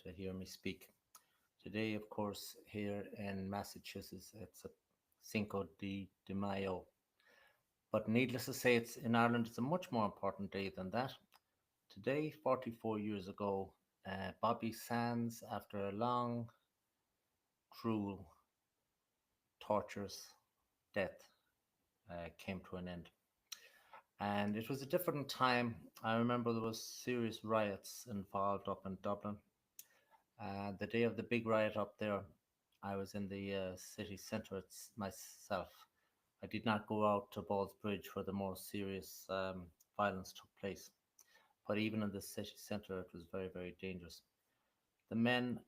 to hear me speak. Today, of course, here in Massachusetts, it's a Cinco de Mayo. But needless to say, it's in Ireland, it's a much more important day than that. Today, 44 years ago, Bobby Sands, after a long, cruel, torturous death, came to an end. And it was a different time. I remember there was serious riots involved up in Dublin. The day of the big riot up there, I was in the city centre myself. I did not go out to Ball's Bridge where the more serious violence took place. But even in the city centre, it was very, very dangerous. The men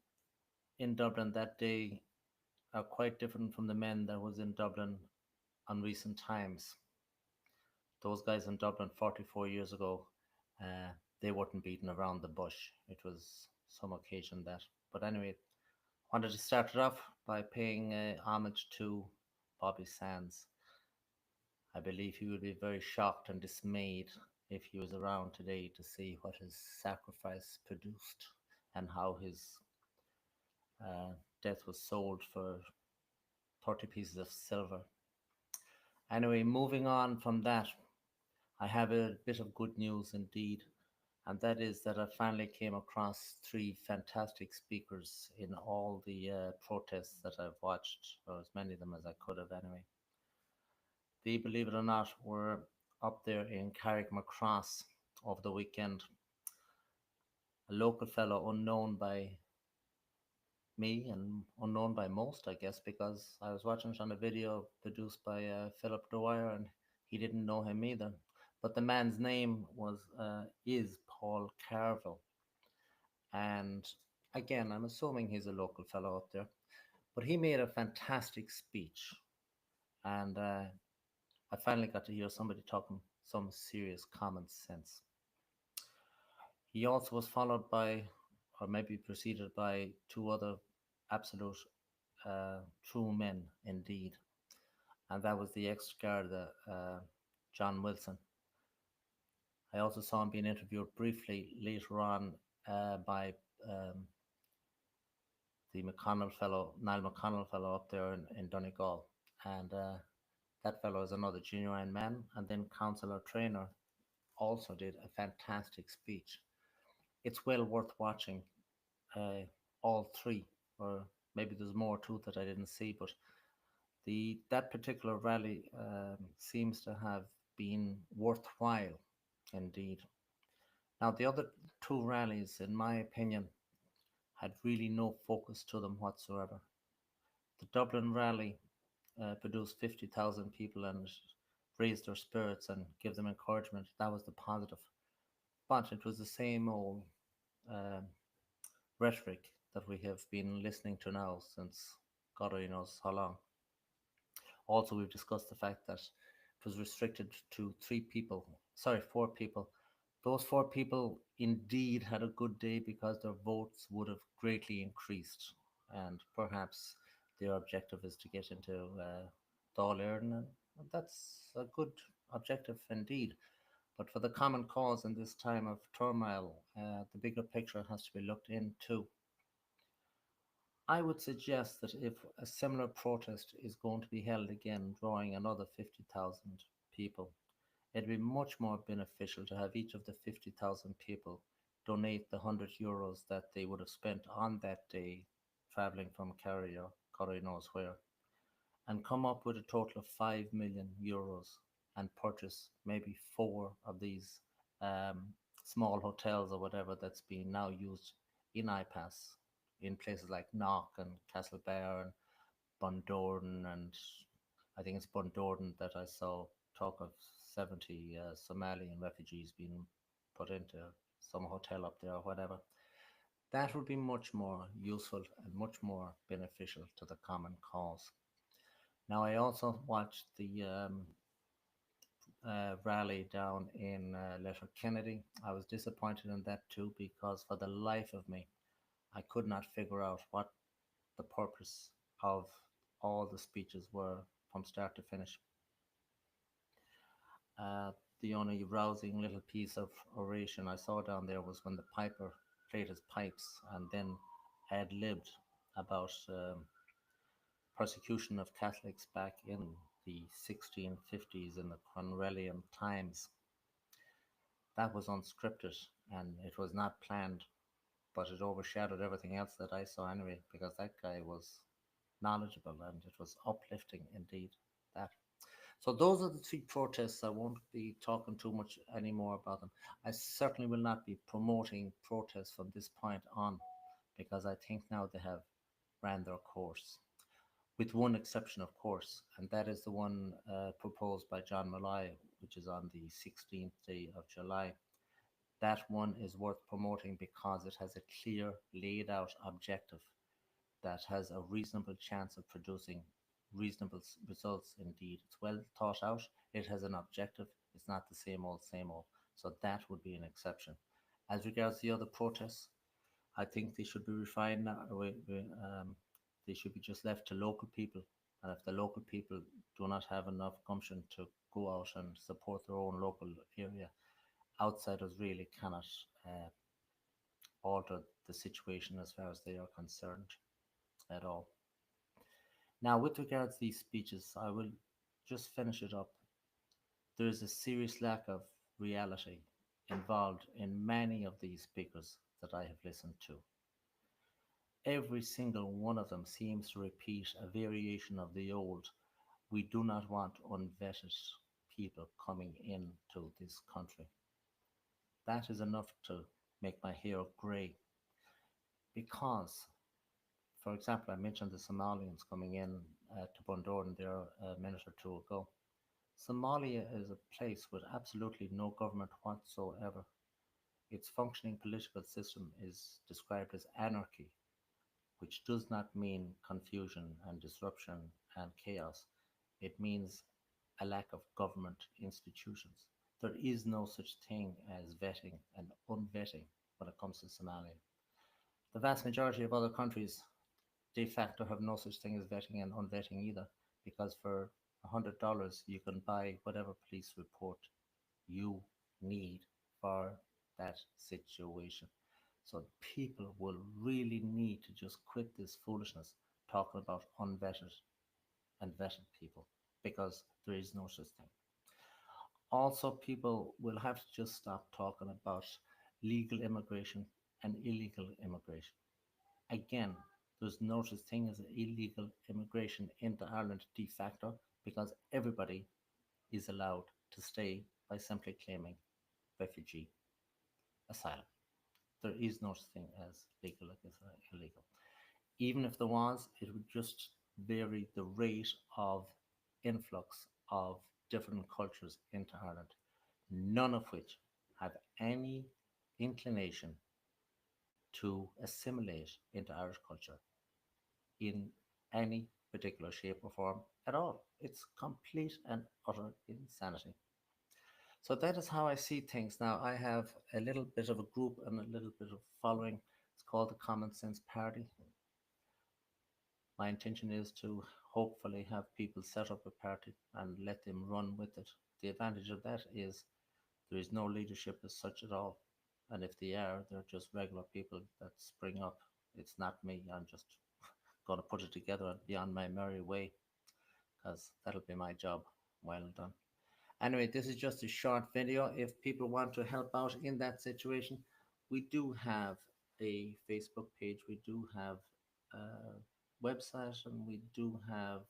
in Dublin that day are quite different from the men that was in Dublin on recent times. Those guys in Dublin 44 years ago, uh, they weren't beaten around the bush. It was some occasion that. But anyway, wanted to start it off by paying homage to Bobby Sands. I believe he would be very shocked and dismayed if he was around today to see what his sacrifice produced and how his uh, death was sold for 30 pieces of silver. Anyway, moving on from that, I have a bit of good news indeed, and that is that I finally came across three fantastic speakers in all the protests that I've watched, or as many of them as I could have anyway. They, believe it or not, were up there in Carrickmacross over the weekend. A local fellow unknown by me and unknown by most, I guess, because I was watching it on a video produced by Philip Dwyer and he didn't know him either. But the man's name is Paul Carville. And again, I'm assuming he's a local fellow up there. But he made a fantastic speech. And I finally got to hear somebody talking some serious common sense. He also was followed by, or maybe preceded by, two other absolute true men indeed. And that was the ex-guard, John Wilson. I also saw him being interviewed briefly later on by um, the McConnell fellow, Niall McConnell fellow up there in Donegal. And that fellow is another genuine man. And then Councillor Trainer also did a fantastic speech. It's well worth watching all three, or maybe there's more to it that I didn't see, but that particular rally seems to have been worthwhile indeed. Now, the other two rallies, in my opinion, had really no focus to them whatsoever. The Dublin rally produced 50,000 people and raised their spirits and give them encouragement. That was the positive. But it was the same old uh, rhetoric that we have been listening to now since God only knows how long. Also, we've discussed the fact that it was restricted to four people. Those four people indeed had a good day because their votes would have greatly increased. And perhaps their objective is to get into Dáil Éireann. And that's a good objective indeed. But for the common cause in this time of turmoil, the bigger picture has to be looked into. I would suggest that if a similar protest is going to be held again, drawing another 50,000 people, it'd be much more beneficial to have each of the 50,000 people donate the €100 that they would have spent on that day traveling from Kerry or God knows where, and come up with a total of €5 million and purchase maybe four of these um, small hotels or whatever that's being now used in IPAS in places like Knock and Castlebar and Bundoran, and I think it's Bundoran that I saw talk of 70 Somalian refugees being put into some hotel up there or whatever. That would be much more useful and much more beneficial to the common cause. Now, I also watched the rally down in Letterkenny. I was disappointed in that too because for the life of me, I could not figure out what the purpose of all the speeches were from start to finish. Uh, the only rousing little piece of oration I saw down there was when the piper played his pipes and then ad libbed about persecution of Catholics back in the 1650s in the Cromwellian times. That was unscripted and it was not planned, but it overshadowed everything else that I saw anyway, because that guy was knowledgeable and it was uplifting indeed. That. So those are the three protests. I won't be talking too much anymore about them. I certainly will not be promoting protests from this point on, because I think now they have ran their course, with one exception, of course, and that is the one proposed by John Malloy, which is on the 16th day of July. That one is worth promoting because it has a clear, laid out objective that has a reasonable chance of producing reasonable results indeed. It's well thought out, it has an objective, it's not the same old, same old. So that would be an exception. As regards the other protests, I think they should be refined now. They should be just left to local people. And if the local people do not have enough gumption to go out and support their own local area, outsiders really cannot uh, alter the situation as far as they are concerned at all. Now, with regards to these speeches, I will just finish it up. There is a serious lack of reality involved in many of these speakers that I have listened to. Every single one of them seems to repeat a variation of the old: we do not want unvetted people coming into this country. That is enough to make my hair grey, because, for example, I mentioned the Somalians coming in to Bundoran there a minute or two ago. Somalia is a place with absolutely no government whatsoever. Its functioning political system is described as anarchy, which does not mean confusion and disruption and chaos. It means a lack of government institutions. There is no such thing as vetting and unvetting when it comes to Somalia. The vast majority of other countries de facto have no such thing as vetting and unvetting either, because for $100 you can buy whatever police report you need for that situation. So people will really need to just quit this foolishness talking about unvetted and vetted people, because there is no such thing. Also, people will have to just stop talking about legal immigration and illegal immigration. Again, there's no such thing as illegal immigration into Ireland de facto, because everybody is allowed to stay by simply claiming refugee asylum. There is no such thing as legal as illegal. Even if there was, it would just vary the rate of influx of different cultures into Ireland, none of which have any inclination to assimilate into Irish culture in any particular shape or form at all. It's complete and utter insanity. So that is how I see things. Now, I have a little bit of a group and a little bit of following. It's called the Common Sense Party. My intention is to hopefully have people set up a party and let them run with it. The advantage of that is there is no leadership as such at all. And if they are, they're just regular people that spring up. It's not me. I'm just going to put it together and be on my merry way, because that'll be my job. Well done. Anyway, this is just a short video. If people want to help out in that situation, we do have a Facebook page, we do have a website, and we do have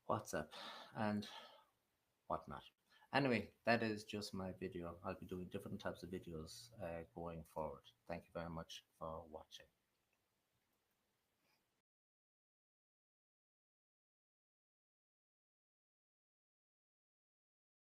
WhatsApp and whatnot. Anyway, that is just my video. I'll be doing different types of videos going forward. Thank you very much for watching.